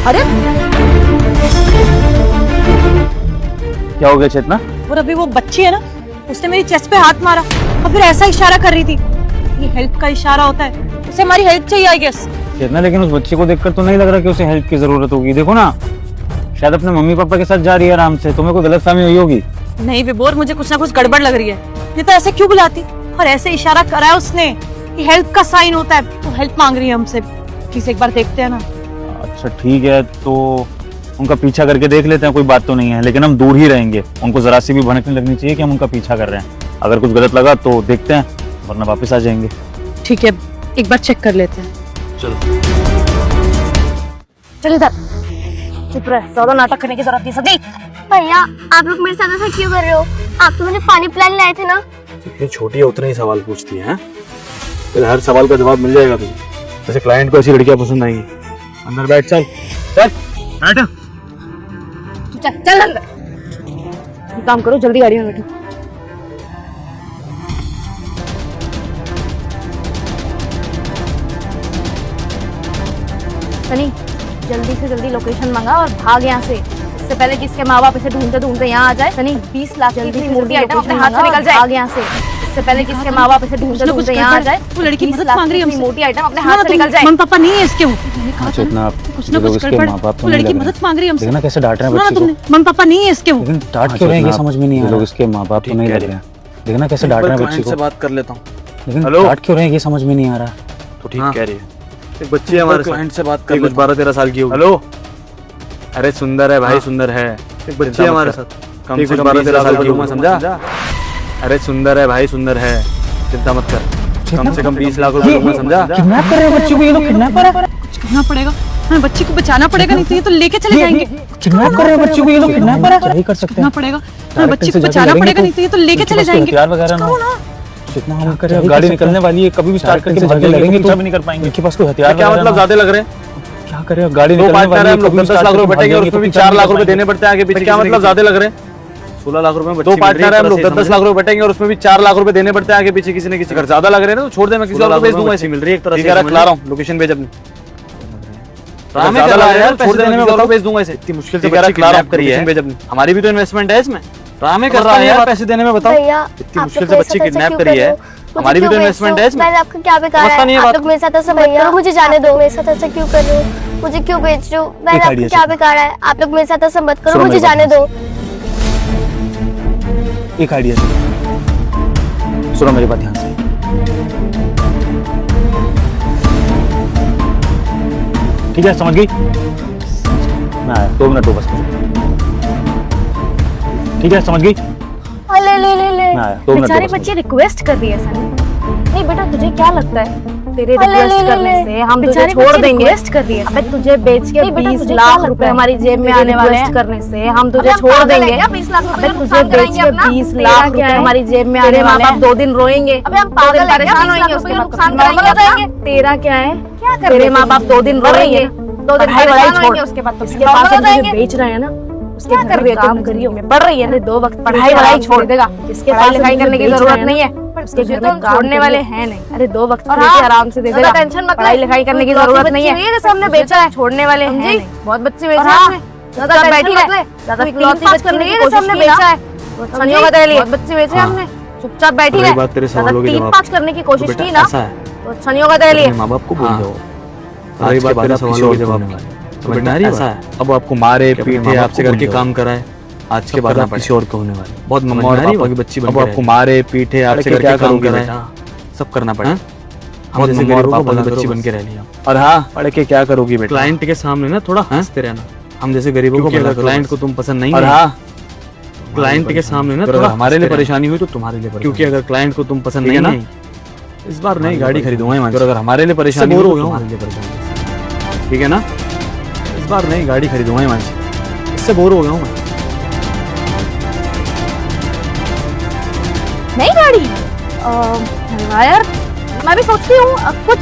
अरे क्या हो गया चेतना? और अभी वो बच्ची है ना, उसने मेरी चेस्ट पे हाथ मारा और फिर ऐसा इशारा कर रही थी। ये हेल्प का इशारा होता है, उसे हमारी हेल्प चाहिए आई गेस। चेतना लेकिन उस बच्ची को देखकर तो नहीं लग रहा कि उसे हेल्प की जरूरत होगी। देखो ना, शायद अपने मम्मी पापा के साथ जा रही है आराम से, तुम्हें कोई गलतफहमी हुई होगी। नहीं विभोर, मुझे कुछ ना कुछ गड़बड़ लग रही है। ये तो ऐसे क्यों बुलाती और ऐसे इशारा करा है उसने, ये हेल्प का साइन होता है। तो हेल्प मांग रही है हमसे, प्लीज एक बार देखते हैं ना। अच्छा ठीक है, तो उनका पीछा करके देख लेते हैं, कोई बात तो नहीं है, लेकिन हम दूर ही रहेंगे। उनको जरा सी भी भनक नहीं लगनी चाहिए कि हम उनका पीछा कर रहे हैं। अगर कुछ गलत लगा तो देखते हैं, वरना वापस आ जाएंगे। ठीक है, एक बार चेक कर लेते हैं। चलो चल इधर, चुप रह, ज्यादा नाटक करने की जरूरत नहीं। सदी भैया आप लोग मेरे साथ ऐसा क्यों कर रहे हो? आप तो मुझे पानी पिलाने लाए थे ना। ये छोटी है उतने ही सवाल पूछती है, फिर हर सवाल का जवाब मिल जाएगा तुझे। जैसे क्लाइंट को ऐसी लड़कियां पसंद आएंगी। अंदर बैठ, चल चल बैठ। चल चल अंदर। एक काम करो, जल्दी गाड़ी में बैठो। सनी जल्दी से जल्दी लोकेशन मंगा और भाग यहाँ से, इससे पहले कि इसके माँ बाप इसे ढूंढते ढूंढते यहाँ आ जाए। सनी 20 लाख की इतनी मोटी आइटम अपने हाथ से निकल जाए। भाग यहाँ से, इससे पहले कि इसके माँ बाप इसे ढूंढते ढूंढते यहाँ आ जाए। वो लड़की मदद मांग रही है हमसे, मोटी आइटम अपने हाथ से निकल जाए। मम्मी पापा नहीं है इसके, वो चेतना, कुछ ना कुछ गड़बड़। वो लड़की मदद मांग रही है हमसे। देखना कैसे डांट रहे हैं बच्ची को। मम्मी पापा नहीं है इसके, वो लेकिन डांट क्यों रहे हैं ये समझ में नहीं आ रहा। लोग इसके माँ बाप तो नहीं लग रहे हैं। देखना कैसे डांट रहे हैं बच्ची को। बात कर लेता हूँ। लेकिन डांट क्यों रहे हैं ये समझ में नहीं आ रहा। तो ठीक कह रही है। एक बच्ची है हमारे क्लाइंट से बात कर, कुछ 12-13 साल की होगी। हेलो, अरे सुंदर है भाई, सुंदर है। एक बच्ची है हमारे साथ, कम से कम 12-13 साल की होगी, समझा? अरे सुंदर है भाई, सुंदर है, चिंता मत कर। कम से कम 20 लाख रुपए दूंगा, समझा? किडनैप कर रहे हैं बच्ची को ये लोग, किडनैपर है। कुछ करना पड़ेगा, हमें बच्ची को बचाना पड़ेगा, नहीं तो ये तो लेके चले जाएंगे। किडनैप कर रहे हैं बच्ची को ये लोग, किडनैपर है। क्या ही कर सकते हैं, पड़ेगा, हमें बच्ची को बचाना पड़ेगा, नहीं तो ये तो लेके चले जाएंगे। हथियार वगैरह ना जितना हम करें, गाड़ी निकलने वाली है, कभी भी स्टार्ट करके भाग लगेंगे तो भी नहीं कर पाएंगे। इनके पास कोई हथियार क्या मतलब ज्यादा लग रहे हैं? क्या करें, गाड़ी निकलने वाली है, हम लोग 10 लाख रुपए बैठेंगे और उसमें भी 4 लाख रुपए देने पड़ते हैं आगे पीछे। क्या मतलब ज्यादा लग रहे हैं? 16 लाख रुपए में दो पार्टनर है हम लोग, 10 लाख रुपए बैठेंगे और उसमें भी 4 लाख रुपए देने पड़ते हैं आगे पीछे किसी न किसी। अगर ज्यादा लग रहे हैं तो छोड़ दे, मैं किसी और को भेज दूंगा। ऐसी मिल रही है एक तरह से, ला रहा हूँ, लोकेशन भेज अपनी। ज्यादा लग रहा है, छोड़ देने में बताओ, भेज दूंगा। इसे इतनी मुश्किल से किडनैप करी है, भेज अपनी। हमारी भी तो इन्वेस्टमेंट है इसमें। ड्रामे कर रहा है यार, पैसे देने में बताओ। इतनी मुश्किल से बच्ची किडनैप करी है, हमारी भी तो इन्वेस्टमेंट है इसमें। मैंने आपका क्या बेकार है? आप लोग मेरे साथ ऐसा मत करो, मुझे जाने दो। मेरे साथ ऐसा क्यों कर रहे हो? मुझे क्यों बेच रहे हो? मैंने आपका क्या बेकार है? आप लोग मेरे साथ ऐसा मत करो, मुझे जाने दो। एक आइडिया सुनो मेरी बात ध्यान से। ठीक है, समझ गई? मैं आया, 2 मिनट दो बस मुझे। ठीक है, समझ गई? ले ले ले ले, मैं आया, 2 मिनट बेचारी दो बस बच्ची रिक्वेस्ट कर रही है सनी। नहीं बेटा, तुझे क्या लगता है तेरे रिक्वेस्ट करने से हम तुझे छोड़ देंगे? रिक्वेस्ट कर रही है, अबे तुझे बेच के 20 लाख रुपए हमारी जेब में आने वाले हैं। करने से हम तुझे छोड़ देंगे? अबे तुझे बेच के 20 लाख रुपए हमारी जेब में आने वाले हैं। 2 दिन रोएंगे, अबे हम पागल परेशान होंगे, उसके बाद नुकसान करेंगे। तेरा क्या है? तेरे माँ बाप 2 दिन रोएंगे, 2 दिन परेशान होंगे, उसके बाद इसके पास तुझे बेच रहे हैं ना, उसके क्या कर रही है? काम करियो में पढ़ रही है, 2 वक्त पढ़ाई वढ़ाई छोड़ देगा। इसके पास लिखाई करने की जरूरत नहीं है, उसके घर में छोड़ने वाले हैं नहीं। अरे 2 वक्त आराम से दे देगा, टेंशन मत, पढ़ाई लिखाई करने की जरूरत नहीं है। हमने बेचा है, छोड़ने वाले हैं नहीं। बहुत बच्चे बेचे हैं, ज्यादा बैठी रहे, ज्यादा इकलौती बच्ची करने की कोशिश हमने बेचा है। सनियों का लिए बच्चे बेचे हमने, चुपचाप बैठी रहे, ज्यादा 3-5 करने की कोशिश की ना तो सनियों का दे लिए। माँ बाप को बोल दो, सारी बात तेरे सवालों के जवाब समझना है। ऐसा है, अब आपको मारे पीटे आपसे करके काम कराए, आज के बाद आप किसी और को होने वाले। बहुत मम्मा और पापा की बच्ची बन के, अब आपको मारे पीटे आपसे करके काम कराए, सब करना पड़े। हम जैसे मम्मा और पापा की बच्ची बन के रह लिया। और हाँ, पढ़ के क्या करोगी बेटा? क्लाइंट के सामने ना थोड़ा हंसते रहना। हम जैसे गरीबों को पता, क्लाइंट को तुम पसंद नहीं। और हाँ, क्लाइंट के सामने ना थोड़ा हमारे लिए परेशानी हुई तो तुम्हारे लिए, क्योंकि अगर क्लाइंट को तुम पसंद नहीं ना, इस बार नई गाड़ी खरीदूंगा। अगर हमारे लिए परेशानी हो गया, हमारे लिए परेशानी, ठीक है ना? इस बार नई गाड़ी खरीदूंगा हिमांशी, इससे बोर हो गया हूँ मैं। नई गाड़ी? यार मैं भी सोचती हूँ कुछ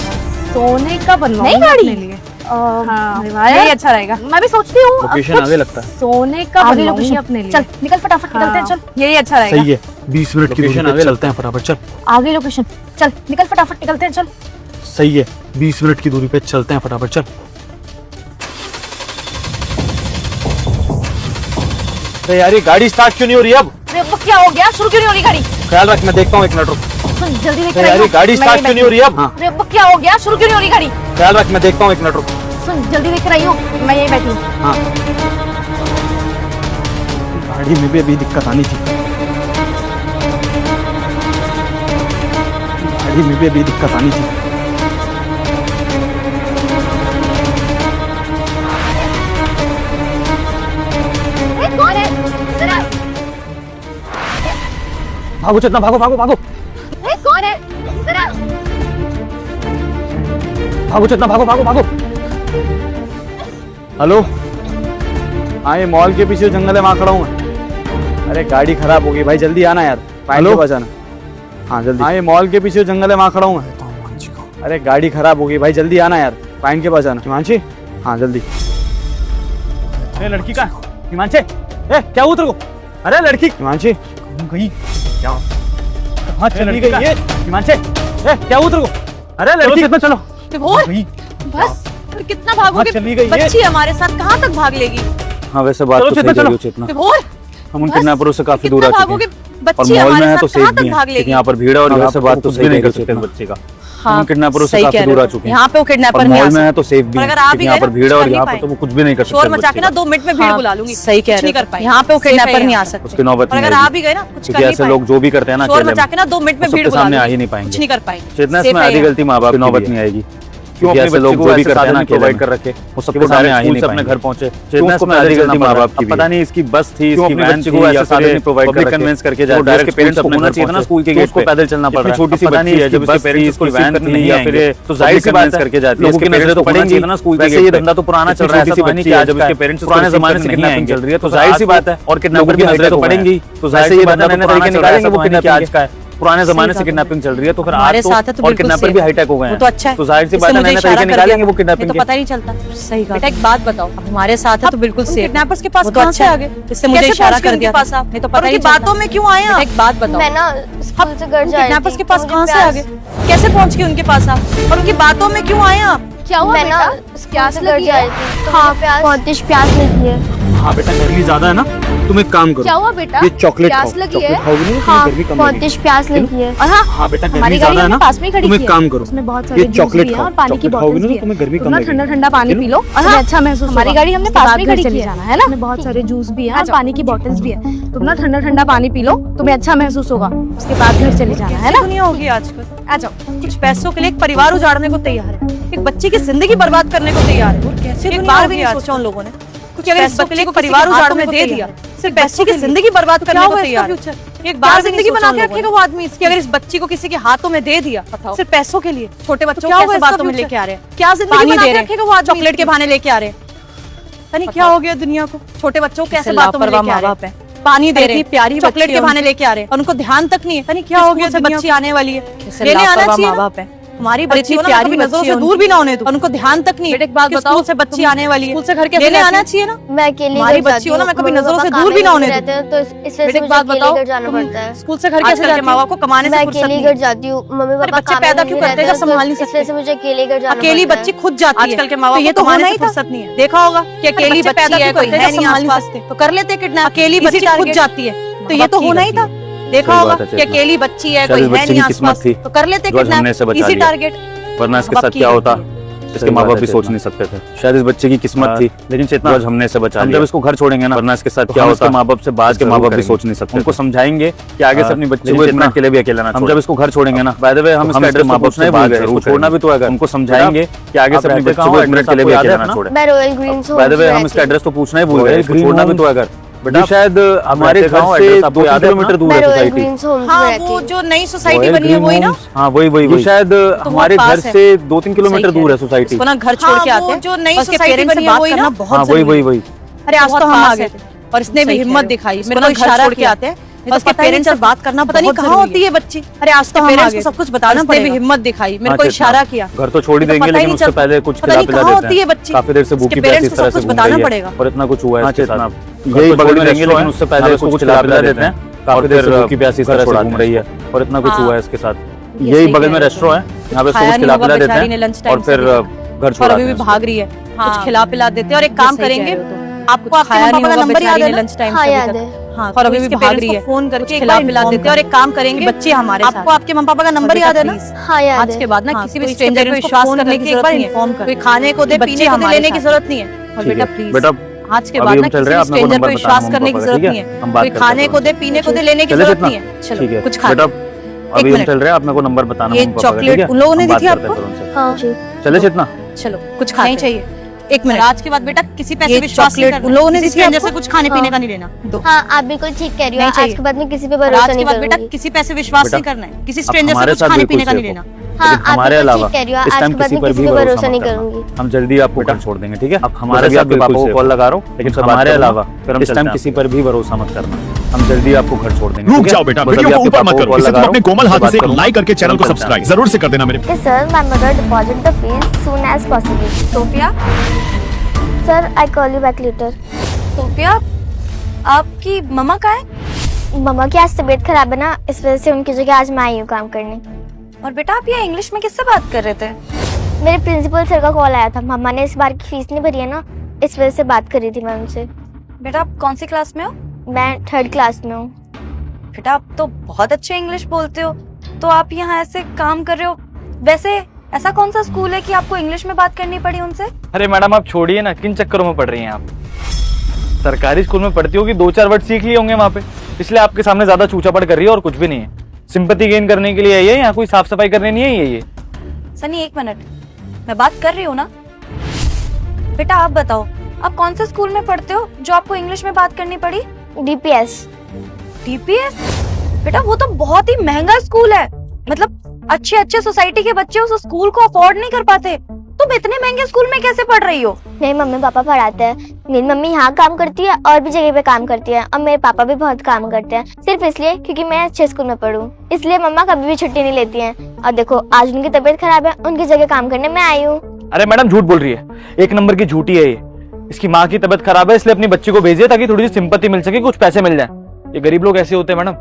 सोने का बनवाऊं नई गाड़ी लिए। यही अच्छा रहेगा। मैं भी सोचती हूँ लोकेशन आगे लगता है, सोने का बनवाऊंगी अपने लिए। चल निकल फटाफट, निकलते हैं, चल यही अच्छा रहेगा। सही है, 20 मिनट की लोकेशन आगे चलते हैं फटाफट। चल आगे लोकेशन, चल निकल फटाफट, निकलते हैं, चल। सही है, 20 मिनट की दूरी पे चलते हैं फटाफट। चल अरे यार ये गाड़ी स्टार्ट क्यों नहीं हो रही अब? अरे अब क्या हो गया, शुरू क्यों नहीं हो रही गाड़ी? ख्याल रख, मैं देखता हूँ, एक मिनट रुक। सुन जल्दी देख अरे यार ये गाड़ी स्टार्ट क्यों नहीं हो रही अब? अरे अब क्या हो गया, शुरू क्यों नहीं हो रही गाड़ी? ख्याल रख, मैं देखता हूँ, एक मिनट रुक। सुन जल्दी देख रही हूँ, मैं यही बैठी हूँ। हाँ, गाड़ी में भी अभी दिक्कत आनी थी, गाड़ी में भी अभी दिक्कत आनी थी। कौन है? जरा भागो चेतना, भागो भागो भागो, कौन है? जरा भागो चेतना, भागो भागो भागो। हेलो, हाँ ये मॉल के पीछे जंगल है, वहाँ खड़ा हूँ मैं। अरे गाड़ी खराब हो गई भाई, जल्दी आना यार, पाइन के पास आना। हाँ जल्दी। हाँ ये मॉल के पीछे जंगल है, वहाँ खड़ा हूँ मैं। अरे गाड़ी खराब हो गई भाई, जल्दी आना यार, पाइन के पास आना। हिमांशी, हाँ जल्दी। अरे लड़की का हिमांशी, ए क्या हुआ तेरे को? अरे लड़की हिमांशी गई क्या? हाँ चली गई ये हिमांशी, ए क्या हुआ तेरे को? अरे लड़की कितना, चलो विभोर, बस और कितना भागोगे? चली गई ये। बच्ची हमारे साथ कहाँ तक भाग लेगी? हाँ वैसे बात तो सही कह रही हो चेतना, विभोर, हम उन बस, किडनैपरों से काफी दूर आ कितना चुके भागोगे? हैं और बच्ची मॉल में हमारे है तो साथ सेफ कहाँ भी तक है, भाग लेकिन लेगी? यहाँ पर भीड़ है और यहाँ से बात तो कुछ सही नहीं नहीं कर कर सकते सकते। बच्चे का। हाँ, हम किडनैपरों से सही काफी कह दूर रहे आ हो। चुके हैं यहाँ पे वो किडनैपर और नहीं आ मॉल में है सकते। तो सेफ भी और है, अगर आ भी लेकिन यहाँ गए पर ना, भीड़ है और कुछ यहाँ कर पर नहीं तो वो कुछ भी नहीं कर सकते शोर मचा के ना बच्चे 2 मिनट में भीड़ हाँ, बुला लूंगी। सही कह कुछ रहे नहीं हो। कर पाएंगे। यहाँ पे वो किडनैपर नहीं आ का। सकते। उसकी नौबत और नहीं अगर आ आएगी, भी गए ना, कुछ कर क्योंकि नहीं ऐसे लोग जो भी करते हैं ना शोर अकेले मचा के ना 2 मिनट में सबके भीड़ बुला सामने आ लूंगी। ही नहीं पाएंगे। कुछ नहीं कर पाएंगे। चेतना Safe इसमें है आधी यहाँ। गलती माँ बाप की नौबत नहीं आएगी, क्योंकि ऐसे लोग जो भी करते हैं ना प्रोवाइड कर रखे वो सबके सामने आ ही नहीं अपने घर पहुंचे। चेतना इसमें आधी गलती माँ बाप की, पता नहीं इसकी बस थी, इसकी वैन थी या फिर पब्लिक कन्वेंस करके जाते डायरेक्ट पेरेंट्स को होना चाहिए ना स्कूल के गेट पे, पैदल चलना पड़ रहा है। छोटी सी बच्ची है, जब इसके पेरेंट्स इसको वैन थी या फिर तो जाहिर सी बात करके जाती है, इसकी नजरें तो पड़ेंगी ना स्कूल के। ये धंधा तो पुराना चल रहा है, ऐसा नहीं कि आज इसके पेरेंट्स पुराने जमाने से किडनैपिंग चल रही है, तो जाहिर सी बात है और किडनैपर की नजरें तो पड़ेंगी, तो जाहिर सी बात है नए तरीके निकालेंगे वो किडनैपिंग आज का है। पुराने जमाने से किडनैपिंग चल रही है तो फिर हमारे आज तो साथ है तो और बिल्कुल किडनैपर safe भी है। हाईटेक हो गए वो हैं, तो अच्छा है। तो जाहिर सी इससे बात है मुझे नए इशारा तरीके कर निकालेंगे दिया। वो किडनैपिंग तो के। पता नहीं चलता। सही कहा। बेटा एक बात बताओ, अब हमारे साथ है तो बिल्कुल सेफ। किडनैपर्स के पास वो तो कहाँ अच्छा से है। आ गए? इससे मुझे कैसे इशारा पहुंच गए कर उनके दिया पास था। आप? नहीं तो और पता उनकी नहीं चलता। बातों में क्यों आए आप? एक बात बताओ। मैं ना स्कूल से घर जा रही किडनैपर्स थी, के पास तो कहाँ मुझे से आ प्यास- गए? कैसे पहुंच गए उनके पास आप? और उनकी बातों में क्यों आए आप? क्या हुआ मैं ना बेटा? स्कूल से घर लगी जा है? रही थी, तो हाँ, मुझे बहुत तेज प्यास लगी है। हाँ बेटा गर्मी ज्यादा है ना, तुम एक काम करो, क्या हुआ बेटा? ये चॉकलेट प्यास खाओ, लगी है? चॉकलेट खाओगे ना तो हाँ, तुम्हें गर्मी कम बहुत लगेगी। तेज प्यास लगी है। और हाँ, हाँ बेटा गर्मी हमारी ज्यादा गाड़ी है ना, हमने पास में ही खड़ी तुम की एक है। काम करो, उसमें बहुत सारे ये जूस चॉकलेट भी है खाओ, और पानी की चॉकलेट खाओगे बॉटल्स ना भी तो तुम्हें गर्मी है। कम ना लगेगी। ठंडा ठंडा पानी पी लो और तुम्हें अच्छा महसूस हमारी होगा। गाड़ी हमने उसके पास बाद में घर खड़ी चले की है। जाना है ना। उसमें बहुत सारे जूस भी है और पानी की बॉटल्स भी है। तुम ना ठंडा ठंडा पानी पी लो, तुम्हें अच्छा महसूस होगा। उसके बाद घर चले जाना है ना। दुनिया होगी आजकल। आ जाओ। कुछ पैसों के लिए एक परिवार उजाड़ने को तैयार है, एक बच्चे की जिंदगी बर्बाद करने को तैयार है। कैसे एक दुनिया बार होगी भी नहीं आजकल? सोचा उन लोगों ने कुछ अगर इस पैसों के बच्चे लिए को किसी परिवार के हाथों उजाड़ने में को दे दे दिया, दिया, सिर्फ बच्चे की जिंदगी बर्बाद करने को तैयार है। एक बार जिंदगी बना के रखेगा वो आदमी इसकी, अगर इस बच्ची को किसी के हाथों में दे दिया सिर्फ पैसों के लिए। छोटे बच्चों को कैसे बातों में लेके आ रहे हैं? क्या जिंदगी बना के रखेगा वो आदमी? चॉकलेट के बहाने लेके आ रहे हैं। पता नहीं क्या हो गया दुनिया को। छोटे बच्चों को कैसे बातों में लेके आ रहे हैं? पानी दे रहे हैं, प्यारी चॉकलेट के बहाने लेके आ रहे हैं और उनको ध्यान तक नहीं है। पता नहीं क्या हो गया से बच्ची आने वाली है, लेने आना चाहिए ना। हमारी बच्ची को ना कभी नजरों से दूर भी ना होने दो, उनको ध्यान तक नहीं है। एक बात बताओ, स्कूल से बच्ची आने वाली है, स्कूल से घर के लेने आना चाहिए ना। मैं अकेले हमारी घर बच्ची हो ना, जाती मैं कभी हूँ, नजरों से मम्मी दूर भी ना पापा होने काम में दूं। रहते हैं, तो इस वजह बेटे से एक मुझे बात अकेले बताओ, घर जाना तुम पड़ता है। स्कूल से घर कैसे जाती हो? माँ बाप को कमाने से मैं फुर्सत अकेले नहीं घर है। जाती हूँ, मम्मी अरे पापा बच्चे काम पैदा में क्यों नहीं करते हैं रहते जब संभाल नहीं तो इस वजह से मुझे अकेले घर जाना अकेली पड़ता है। बच्ची खुद जाती है। आजकल के माँ बाप ये तो होना ही फुर्सत नहीं है। देखा होगा कि अकेली बच्ची है, कोई है नहीं आसपास, तो कर लेते किडनैप। अकेली बच्ची खुद जाती है, तो ये तो होना ही था। देखा सही होगा बात है, कि चेतना। अकेली बच्ची है, शायद कोई इस है बच्चे नहीं की किस्मत आसपास, थी, तो कर लेते जो आज हमने इसे किडनैप। बचा इसी लिया। टारगेट। वरना इसके बाप साथ की क्या होता गलती इसके माँ बाप भी सोच नहीं सकते थे। शायद इस बच्चे की किस्मत थी, लेकिन चेतना आज हमने इसे बचा लिया। हम जब इसको घर छोड़ेंगे ना, वरना इसके साथ क्या होता माँ बाप से बात के माँ बाप भी सोच नहीं सकते। उनको समझाएंगे कि आगे से अपनी बच्ची को इतना अकेले भी अकेला ना छोड़े। हम जब इसको घर छोड़ेंगे ना, बाय द वे हम इसका एड्रेस माँ बाप से बात जरूर छोड़ना भी तो है, उनको समझाएंगे कि आगे से अपनी बच्ची को एक मिनट के लिए भी अकेला ना छोड़े। मैं Royal Greens by the way हम इसका एड्रेस तो पूछना ही भूल गए, इसको छोड़ना भी तो है घर। बेटा शायद हमारे घर से 2-3 किलोमीटर दूर मैं है रॉयल सोसाइटी। ग्रीन्स होम्स में हाँ, रहती वो हूँ। जो नई सोसाइटी बनी है वही ना। हाँ वही शायद हमारे घर पास है। से 2-3 किलोमीटर दूर है सोसाइटी। इसको ना घर छोड़ के आते हैं, जो नई सोसाइटी बनी है वही ना। हाँ वही अरे आज तो हम आ गए थे और इसने भी हिम्मत दिखाई, मेरे को इशारा किया आते हैं। उसके पेरेंट्स से बात करना पता नहीं कहाँ होती है बच्ची। अरे आज तो पेरेंट्स को सब कुछ बताना पड़ेगा। भी हिम्मत दिखाई, मेरे को इशारा किया। घर तो छोड़ ही देंगे, लेकिन उससे पहले कुछ खिला पिला देते हैं। बच्ची काफी देर से भूखी प्यासी इस तरह से घूम रही है और इतना कुछ हुआ है इसके साथ। यही बगल में रहेंगे, लेकिन उससे पहले उसको कुछ खिला पिला देते हैं। काफी देर से भूखी प्यासी इस तरह से घूम रही है और इतना कुछ हुआ है इसके साथ। यही बगल में रेस्टोरेंट है, यहाँ पे उसको कुछ खिला पिला देते हैं और फिर घर और छोड़ अभी भी भाग रही है। कुछ खिला पिला देते हैं और एक काम करेंगे, आपको आपके खाया मम्मा नहीं का होगा नंबर याद बेचारी है ने ना? लंच टाइम हाँ से याद अभी है। तक। हाँ, और तो अभी इसके उसके भाग पेरेंट्स रही को है फोन करके कुछ खिला खिला पिला देते हैं और एक काम करेंगे, बच्चे हमारे साथ आपको आपके मम्मा पापा का नंबर याद है ना? हाँ याद आज है। के बाद ना हाँ, किसी तो भी इसके स्ट्रेंजर पे पेरेंट्स को विश्वास फोन करने करके की एक जरूरत बार नहीं है। इन्फॉर्म कर कोई दें। खाने को दे, बच्चे पीने को दे, हमारे लेने की साथ जरूरत नहीं है। और ठीक बेटा है प्लीज, बेटा आज के अभी बाद हम ना चल किसी रहे हैं, भी आपने को स्ट्रेंजर नंबर पे बताना विश्वास मम्मी करने की पापा का, जरूरत ठीक नहीं है? है। हम बात कोई करते हैं खाने को उनसे। दे, पीने को दे, लेने की चले जरूरत जितना? नहीं है। ठीक चलो है कुछ खा बेटा लो। अभी हम मिनट। चल रहे हैं, आपने को नंबर बताना ये मम्मी पापा का, चॉकलेट ठीक है? उन लोगों ने हम दी बात थी करते हैं आपको? फिर उनसे। हाँ जी। चले जितना? चलो कुछ खा नहीं चाहिए। एक मिनट, आज के बाद बेटा किसी पे ये विश्वास नहीं चॉकलेट करना। उन लोगों ने दी थी स्ट्रेंजर आपको? से कुछ खाने हाँ। पीने का नहीं लेना। दो। हाँ आप बिल्कुल ठीक कह रही हो। नहीं आज चाहिए। के बाद में किसी पे और भरोसा आज के नहीं बाद बेटा करूंगी। किसी पे विश्वास बेटा, नहीं करना है, किसी आप स्ट्रेंजर से हमारे कुछ साथ खाने बिल्कुल पीने का नहीं safe लेना। हो। हाँ लेकिन आप हमारे बिल्कुल अलावा ठीक कह रही हो। इस आज टाइम के बाद किसी में पर किसी भी पे भरोसा भरोसा मत नहीं करना। करूंगी। हम जल्दी आपको घर छोड़ देंगे, ठीक है? आप हमारे हमारे साथ आपके पापा को कॉल लगा रहा हूँ, लेकिन लेकिन हमारे अलावा इस टाइम किसी पर भी भरोसा मत करना। हम जल्दी आपको घर छोड़ देंगे, रुक ठीक है? जाओ बेटा, बस वीडियो अभी को आपके ऊपर पापा मत को करो। कॉल इसे लगा तुम रहा अपने हूँ, कोमल उससे हाथों बात से करूंगा। लाइक करके चैनल को तुरंत चलते सब्सक्राइब हैं। जरूर से कर देना मेरे Okay, sir, my mother deposit the fees soon as possible. Sophia, Sir, I call you back later. Sophia, आपकी मम्मा कहाँ है? मम्मा की आज तबीयत खराब है ना, इस वजह से उनकी जगह आज मैं आई हूँ काम करने। और बेटा आप ये इंग्लिश में किससे बात कर रहे थे? मेरे प्रिंसिपल सर का कॉल आया था। मम्मा ने इस बार की फीस नहीं भरी है ना, इस वजह से बात कर रही थी मैं उनसे। बेटा आप कौन सी क्लास में हो? मैं 3rd क्लास में हूँ। बेटा आप तो बहुत अच्छे इंग्लिश बोलते हो, तो आप यहाँ ऐसे काम कर रहे हो। वैसे ऐसा कौन सा स्कूल है कि आपको इंग्लिश में बात करनी पड़ी उनसे? अरे मैडम आप छोड़िए ना, किन चक्करों में पढ़ रही हैं आप? सरकारी स्कूल में पढ़ती होगी, 2-4 वर्ड सीख लिए होंगे वहाँ पे, इसलिए आपके सामने ज्यादा चूचापड़ कर रही है और कुछ भी नहीं है। सिंपैथी गेन करने के लिए आई है, यहाँ कोई साफ सफाई करने नहीं है ये। सनी एक मिनट, मैं बात कर रही हूँ ना। बेटा आप बताओ, आप कौन से स्कूल में पढ़ते हो जो आपको इंग्लिश में बात करनी पड़ी? DPS। DPS? बेटा वो तो बहुत ही महंगा स्कूल है, मतलब अच्छे अच्छे सोसाइटी के बच्चे उस स्कूल को अफोर्ड नहीं कर पाते। तुम इतने महंगे स्कूल में कैसे पढ़ रही हो? मेरे मम्मी पापा पढ़ाते हैं। मेरी मम्मी यहाँ काम करती है और भी जगह पे काम करती है, और मेरे पापा भी बहुत काम करते हैं, सिर्फ इसलिए क्योंकि मैं अच्छे स्कूल में पढ़ूं। इसलिए मम्मा कभी भी छुट्टी नहीं लेती हैं। और देखो आज उनकी तबीयत खराब है, उनकी जगह काम करने मैं आई हूँ। अरे मैडम झूठ बोल रही है, 1 नंबर की झूठी है ये। इसकी माँ की तबीयत खराब है इसलिए अपनी बच्ची को भेजिए ताकि थोड़ी सी सिंपैथी मिल सके, कुछ पैसे मिल जाए। ये गरीब लोग ऐसे होते हैं मैडम,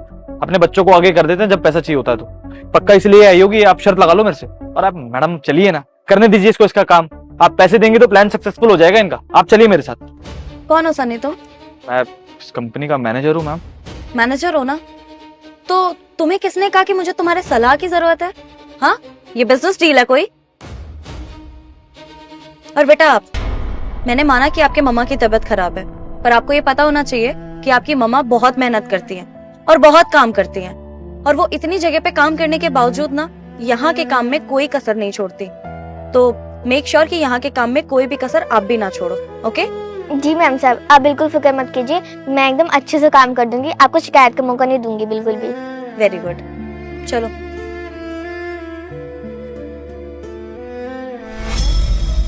अपने बच्चों को आगे कर देते हैं जब पैसा चाहिए होता है। तो पक्का इसलिए आई होगी, आप शर्त लगा लो मेरे से। और आप मैडम चलिए ना, करने दीजिए इसको इसका काम। आप पैसे देंगे तो प्लान सक्सेसफुल हो जाएगा इनका। आप चलिए मेरे साथ। कौन हो सनी तुम? मैं इस कंपनी का मैनेजर हूँ मैम। मैनेजर हो ना, तो तुम्हें किसने कहा कि मुझे तुम्हारे सलाह की जरूरत है? हाँ, ये बिजनेस डील है कोई? और बेटा आप, मैंने माना कि आपके मम्मा की तबीयत खराब है, पर आपको ये पता होना चाहिए कि आपकी मम्मा बहुत मेहनत करती हैं और बहुत काम करती हैं, और वो इतनी जगह पे काम करने के बावजूद ना यहाँ के काम में कोई कसर नहीं छोड़ती। तो मेक श्योर कि यहाँ के काम में कोई भी कसर आप भी ना छोड़ो। ओके? जी मैम साहब, आप बिल्कुल फिक्र मत कीजिए, मैं एकदम अच्छे से काम कर दूंगी, आपको शिकायत का मौका नहीं दूंगी बिल्कुल भी। वेरी गुड, चलो।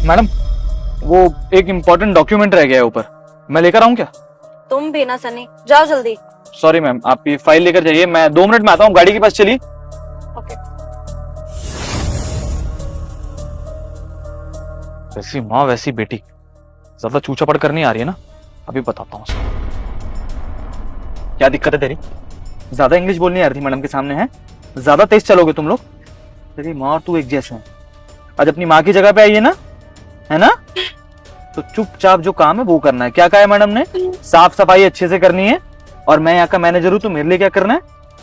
मैडम वो एक इम्पोर्टेंट डॉक्यूमेंट रह गया है ऊपर, मैं लेकर आऊँ क्या? तुम भी ना सनी, जाओ जल्दी। सॉरी मैम, आप ये फाइल लेकर जाइए, मैं 2 मिनट में आता हूँ। गाड़ी के पास चलिए। ओके। वैसी माँ वैसी बेटी, ज्यादा चूचापड़ करनी आ रही है ना, अभी बताता हूँ उसको। क्या दिक्कत है तेरी? ज्यादा इंग्लिश बोलनी आ रही थी मैडम के सामने, है? ज्यादा तेज चलोगे तुम लोग। तेरी माँ और तू एक जैसे हैं। आज अपनी माँ की जगह पे आइए ना, है ना? तो चुपचाप जो काम है वो करना है। क्या कहा है मैडम ने? साफ सफाई अच्छे से करनी है। और मैं यहाँ का मैनेजर हूँ, तो मेरे लिए क्या करना है?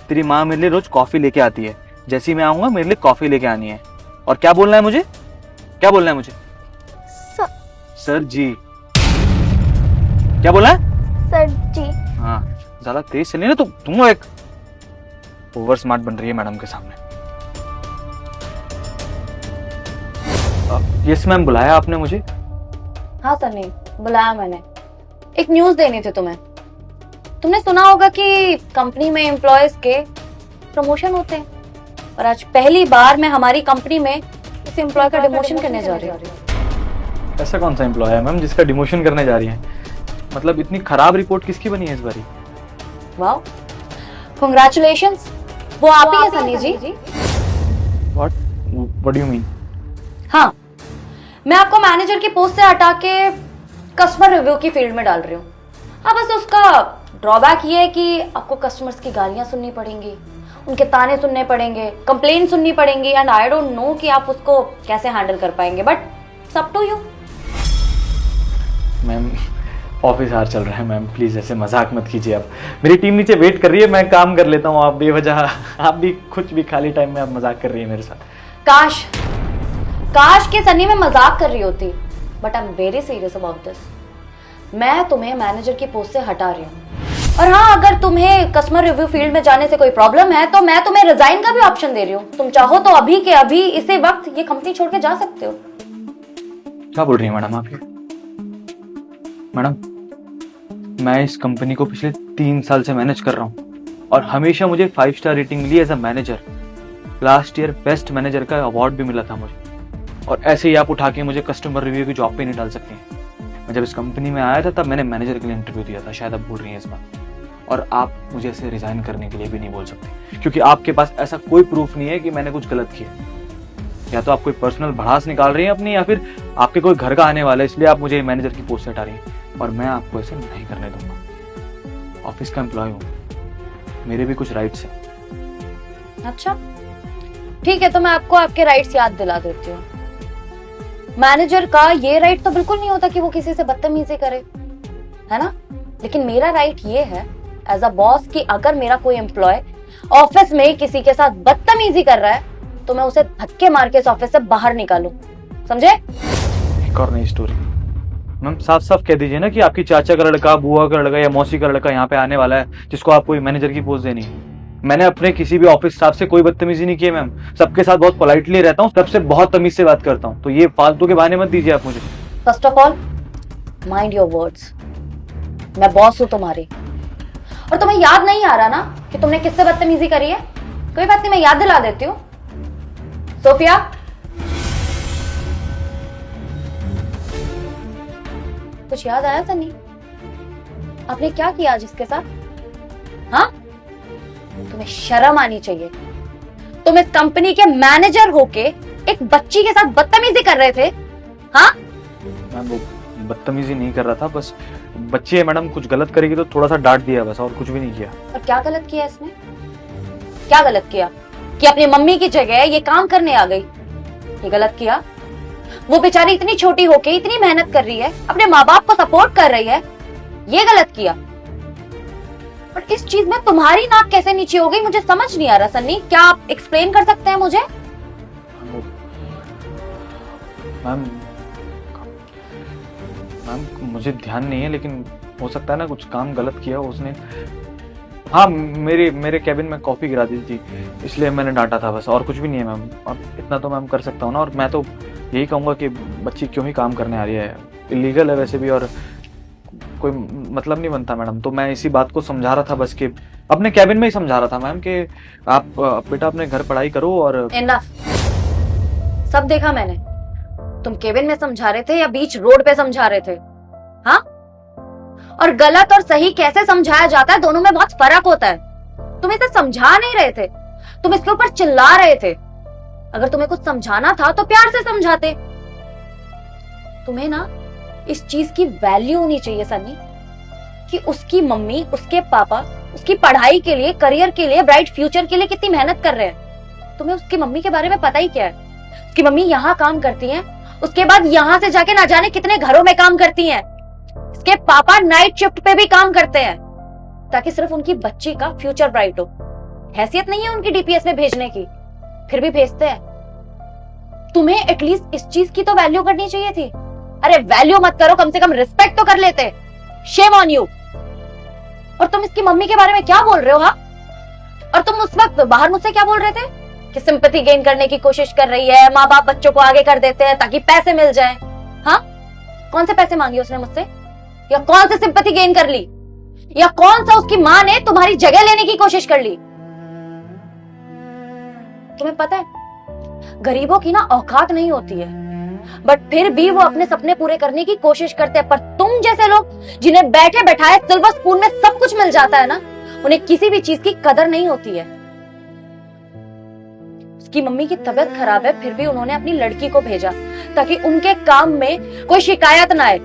तेरी माँ मेरे लिए रोज कॉफी लेके आती है, जैसे ही मैं आऊंगा मेरे लिए कॉफी लेके आनी है। और क्या बोलना है मुझे? क्या बोलना है मुझे? सर जी। क्या बोला है? सर जी। हाँ, ज्यादा तेज चलिए ना तो तुम एक ओवर स्मार्ट बन रही है मैडम के सामने। यस मैम, बुलाया आपने मुझे? हाँ सनी, बुलाया मैंने। एक न्यूज़ देनी थी तुम्हें। तुमने सुना होगा कि कंपनी में एम्प्लॉयज के प्रमोशन होते हैं, और आज पहली बार मैं हमारी कंपनी में इस एम्प्लॉय का डिमोशन करने जा रही हूँ। ऐसा कौन सा एम्प्लॉय है मैम जिसका डिमोशन करने जा रही है? मतलब इतनी खराब रिपोर्ट किसकी बनी है इस बारी? वाह, कांग्रेचुलेशंस, वो आप ही हैं Sunny ji. What do you mean? हाँ, मैं आपको मैनेजर की पोस्ट से हटा के कस्टमर रिव्यू की फील्ड में डाल रही हूँ। हाँ, बस उसका ड्रॉबैक ये है कि आपको कस्टमर्स की गालियां सुननी पड़ेंगी, उनके ताने सुनने पड़ेंगे, कंप्लेंट सुननी पड़ेंगी, एंड आई डोंट नो कि आप उसको कैसे हैंडल कर पाएंगे, but it's up to you. Ma'am office हार चल रहा है मैम, प्लीज ऐसे मजाक मत कीजिए आप। मेरी टीम नीचे वेट कर रही है, मैं काम कर लेता हूँ, आप बेवजह आप भी कुछ भी खाली टाइम में आप मजाक कर रही है मेरे साथ। काश के सनी में मजाक कर रही होती, but I am very serious about this. मैं तुम्हें मैनेजर की पोस्ट से हटा रही हूँ, और हाँ, अगर तुम्हें कस्टमर रिव्यू फील्ड में जाने से कोई प्रॉब्लम है तो मैं तुम्हें रिजाइन का भी ऑप्शन दे रही हूँ। तुम चाहो तो अभी के अभी इसी वक्त ये कंपनी छोड़ के जा सकते हो। क्या बोल रही है मैडम आप ये? मैडम, मैं इस कंपनी को पिछले 3 साल से मैनेज कर रहा हूँ और हमेशा मुझे 5 स्टार रेटिंग मिली as a manager. Last year best manager का अवार्ड भी मिला था मुझे, और ऐसे ही आप उठा के मुझे कस्टमर रिव्यू की जॉब पे नहीं डाल सकते हैं। मैं जब इस कंपनी में आया था तब मैंने मैनेजर के लिए इंटरव्यू दिया था, शायद आप भूल रही हैं इस बात। और आप मुझे ऐसे रिजाइन करने के लिए भी नहीं बोल सकते, क्योंकि आपके पास ऐसा कोई प्रूफ नहीं है कि मैंने कुछ गलत किया। या तो आप कोई पर्सनल भड़ास निकाल रही हैं अपनी, या फिर आपके कोई घर का आने वाला है इसलिए आप मुझे मैनेजर की पोस्ट से हटा रही हैं, और मैं आपको ऐसे नहीं करने दूंगा। ऑफिस का एम्प्लॉय हूँ, मेरे भी कुछ राइट्स हैं। अच्छा ठीक है, तो मैं आपको आपके राइट्स याद दिला देती हूँ। मैनेजर का ये राइट तो बिल्कुल नहीं होता कि वो किसी से बदतमीजी करे, है ना? लेकिन मेरा राइट ये है एज अ बॉस कि अगर मेरा कोई एम्प्लॉय ऑफिस में किसी के साथ बदतमीजी कर रहा है तो मैं उसे धक्के मार के इस ऑफिस से बाहर निकालूं, समझे? एक और नई स्टोरी। मैम साफ साफ कह दीजिए ना कि आपकी चाचा का लड़का, बुआ का लड़का या मौसी का लड़का यहाँ पे आने वाला है जिसको आपको मैनेजर की पोस्ट देनी है। मैंने अपने किसी भी ऑफिस स्टाफ से कोई बदतमीजी नहीं की है मैम, सबके साथ बहुत पोलाइटली रहता हूँ, सबसे बहुत तमीज से बात करता हूँ, तो ये फालतू के बहाने मत दीजिए आप मुझे। First of all mind your words, मैं बॉस हूं तुम्हारी, और तुम्हें याद नहीं आ रहा ना कि तुमने किससे बदतमीजी करी है? कोई बात नहीं, मैं याद दिला देती हूँ। सोफिया, कुछ याद आया सनी? आपने क्या किया आज इसके साथ? हाँ, तुम्हें शर्म आनी चाहिए। तुम इस कंपनी के मैनेजर होके एक बच्ची के साथ बदतमीजी कर रहे थे। हाँ मैम वो बदतमीजी नहीं कर रहा था, बस बच्ची है मैडम, कुछ गलत करेगी तो थोड़ा सा डांट दिया बस, और कुछ भी नहीं किया। और क्या गलत किया इसने? क्या गलत किया कि अपनी मम्मी की जगह ये काम करने आ गई? ये गलत किया। वो बेचारी इतनी छोटी होके इतनी मेहनत कर रही है, अपने माँ बाप को सपोर्ट कर रही है, ये गलत किया। पर इस चीज में तुम्हारी नाक कैसे नीचे हो गई मुझे समझ नहीं आ रहा। सन्नी, क्या आप एक्सप्लेन कर सकते हैं मुझे? मैम मुझे ध्यान नहीं है, लेकिन हो सकता है ना कुछ काम गलत किया उसने। हाँ, मेरे कैबिन में कॉफी गिरा दी थी, इसलिए मैंने डांटा था बस, और कुछ भी नहीं है मैम। और इतना तो मैम कर सकता हूँ ना, और मैं तो यही कहूँगा कि बच्ची क्यों ही काम करने आ रही है, इलीगल है वैसे भी, और कोई मतलब नहीं बनता मैडम। तो मैं इसी बात को समझा रहा था बस, कि अपने कैबिन में ही समझा रहा था मैम कि आप बेटा अपने घर पढ़ाई करो। और इनफ, सब देखा मैंने। तुम केबिन में समझा रहे थे या बीच रोड पे समझा रहे थे? हाँ, और गलत और सही कैसे समझाया जाता है, दोनों में बहुत फर्क होता है। तुम इसे समझा नहीं रहे थे, तुम इसके ऊपर चिल्ला रहे थे। अगर तुम्हें कुछ समझाना था तो प्यार से समझाते। तुम्हें ना इस चीज की वैल्यू होनी चाहिए सनी, कि उसकी मम्मी, उसके पापा उसकी पढ़ाई के लिए, करियर के लिए, ब्राइट फ्यूचर के लिए कितनी मेहनत कर रहे हैं। तुम्हें उसकी मम्मी के बारे में पता ही क्या है? उसकी मम्मी यहाँ काम करती है, उसके बाद यहाँ से जाके ना जाने कितने घरों में काम करती हैं। इसके पापा नाइट शिफ्ट पे भी काम करते हैं ताकि सिर्फ उनकी बच्ची का फ्यूचर ब्राइट हो। हैसियत नहीं है उनकी डीपीएस में भेजने की, फिर भी भेजते हैं। तुम्हें एटलीस्ट इस चीज की तो वैल्यू करनी चाहिए थी। अरे वैल्यू मत करो, कम से कम रिस्पेक्ट तो कर लेते। Shame on you. और तुम इसकी मम्मी के बारे में क्या बोल रहे हो? हाँ, और तुम उस वक्त बाहर मुझसे क्या बोल रहे थे कि सिंपैथी गेन करने की कोशिश कर रही है, माँ बाप बच्चों को आगे कर देते हैं ताकि पैसे मिल जाए। हाँ, कौन से पैसे मांगे उसने मुझसे, या कौन से सिंपैथी गेन कर ली, या कौन सा उसकी माँ ने तुम्हारी जगह लेने की कोशिश कर ली? तुम्हें पता है गरीबों की ना औकात नहीं होती है, बट फिर भी वो अपने सपने पूरे करने की कोशिश करते हैं। पर तुम जैसे लोग जिन्हें बैठे बैठाए सिल्वर स्पून में सब कुछ मिल जाता है ना, उन्हें किसी भी चीज की कदर नहीं होती है। उसकी मम्मी की तबीयत खराब है, फिर भी उन्होंने अपनी लड़की को भेजा ताकि उनके काम में कोई शिकायत ना आए,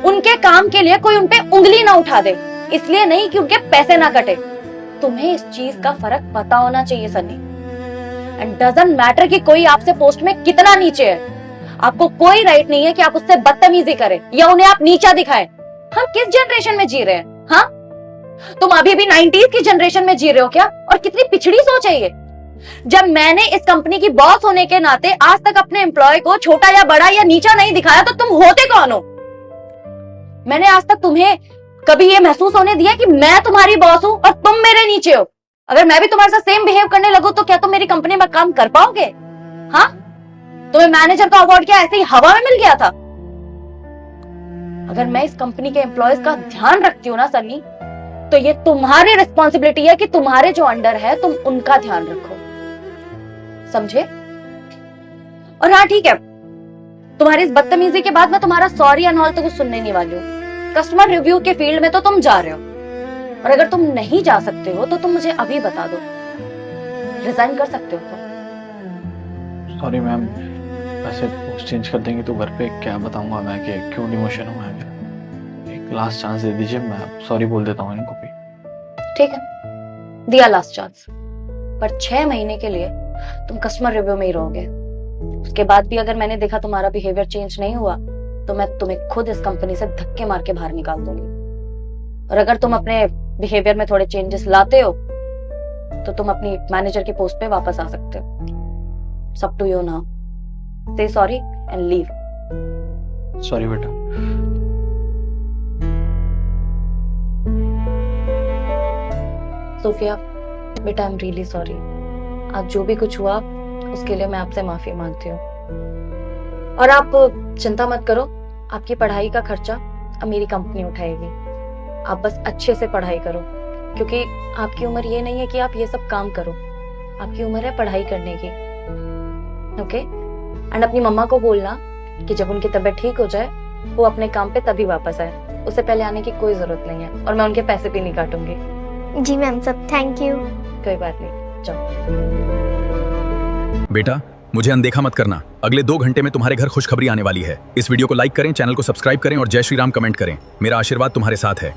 उनके काम के लिए कोई उनपे उंगली ना उठा दे, इसलिए नहीं कि उनके पैसे ना कटे। तुम्हें इस चीज का फर्क पता होना चाहिए सनी। एंड डजंट मैटर कि कोई आपसे पोस्ट में कितना नीचे है, आपको कोई राइट नहीं है कि आप उससे बदतमीजी करें या उन्हें आप नीचा दिखाएं। हम किस जनरेशन में जी रहे हैं? हाँ, तुम अभी भी 90s की जनरेशन में जी रहे हो क्या? और कितनी पिछड़ी सोच है ये। जब मैंने इस कंपनी की बॉस होने के नाते आज तक अपने एम्प्लॉय को छोटा या बड़ा या नीचा नहीं दिखाया, तो तुम होते कौन हो? मैंने आज तक तुम्हें कभी ये महसूस होने दिया कि मैं तुम्हारी बॉस हूं और तुम मेरे नीचे हो? अगर मैं भी तुम्हारे साथ सेम बिहेव करने लगूं तो क्या तुम मेरी कंपनी में काम कर पाओगे? हाँ, तुम्हें मैनेजर का अवार्ड क्या ऐसे ही हवा में मिल गया था? अगर मैं इस कंपनी के एम्प्लॉयज का ध्यान रखती हूँ ना सन्नी, तो ये तुम्हारी रिस्पॉन्सिबिलिटी है कि तुम्हारे जो अंडर है तुम उनका ध्यान रखो, समझे? और हाँ ठीक है, तुम्हारी इस बदतमीजी के बाद मैं तुम्हारा सॉरी एंड ऑल तो कुछ सुनने नहीं वाली हूँ। कस्टमर रिव्यू के फील्ड में तो तुम जा रहे हो, और अगर तुम नहीं जा सकते हो तो तुम मुझे अभी बता दो, रिजाइन कर सकते हो तुम। सॉरी मैम, वैसे पोस्ट चेंज कर देंगे तो घर पे क्या बताऊंगा मैं कि क्यों डिमोशन हुआ है मेरा। एक लास्ट चांस दे दीजिए, मैं सॉरी बोल देता हूँ इनको भी। ठीक है, दिया लास्ट चांस, पर 6 महीने के लिए तुम कस्टमर रिव्यू में ही रहोगे। उसके बाद भी अगर मैंने देखा तुम्हारा बिहेवियर चेंज नहीं हुआ तो मैं तुम्हें खुद इस कंपनी से धक्के मार के बाहर निकाल दूंगी। और अगर तुम अपने बिहेवियर में थोड़े चेंजेस लाते हो तो तुम अपनी मैनेजर की पोस्ट पे वापस आ सकते हो। सब टू यू नाउ, से सॉरी एंड लीव। सॉरी बेटा। सोफिया बेटा, आई एम रियली सॉरी। आज जो भी कुछ हुआ उसके लिए मैं आपसे माफी मांगती हूँ। और आप चिंता मत करो, आपकी पढ़ाई का खर्चा अब मेरी कंपनी उठाएगी। आप बस अच्छे से पढ़ाई करो, क्योंकि आपकी उम्र ये नहीं है कि आप ये सब काम करो। आपकी उम्र है पढ़ाई करने की। ओके? एंड अपनी मम्मा को बोलना कि जब उनकी तबीयत ठीक हो जाए वो अपने काम पे तभी वापस आए, उससे पहले आने की कोई जरूरत नहीं है। और मैं उनके पैसे भी नहीं काटूंगी। जी मैम, सब थैंक यू। कोई बात नहीं, जाओ। बेटा, मुझे अनदेखा मत करना। अगले 2 घंटे में तुम्हारे घर खुशखबरी आने वाली है। इस वीडियो को लाइक करें, चैनल को सब्सक्राइब करें और जय श्री राम कमेंट करें। मेरा आशीर्वाद तुम्हारे साथ है।